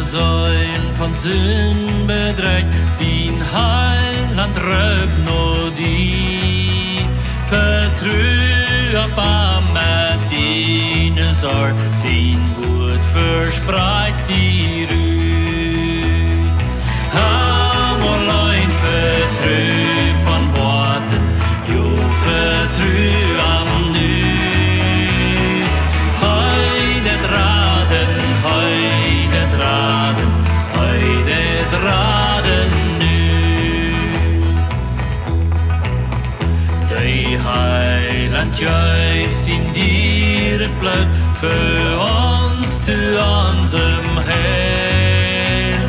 Säulen von Sünn bedreckt, din Heiland röb no die. Vertrue med dine Sorg, sin Wut verspreit die Rü. Ham och lein vertrue von Worten, jo vertrue am nu. Heiland juif sin dieren blöd für uns zu unserem Heil.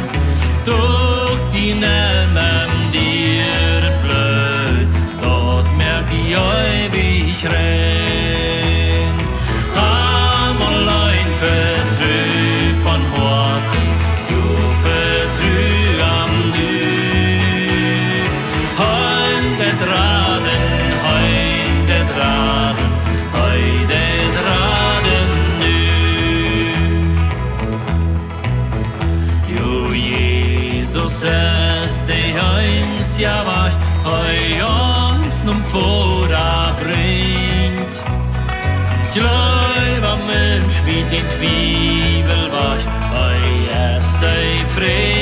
Durch die Namen dieren blöd, dort merkt die ewig rein. Am allein vertrü von Horten, jo vertrü am Du. Heil betraden, Jesus de heims ja wach, uns num Fora bringt. Gläuber Mensch mit den Twiebel wach, ist de Fried.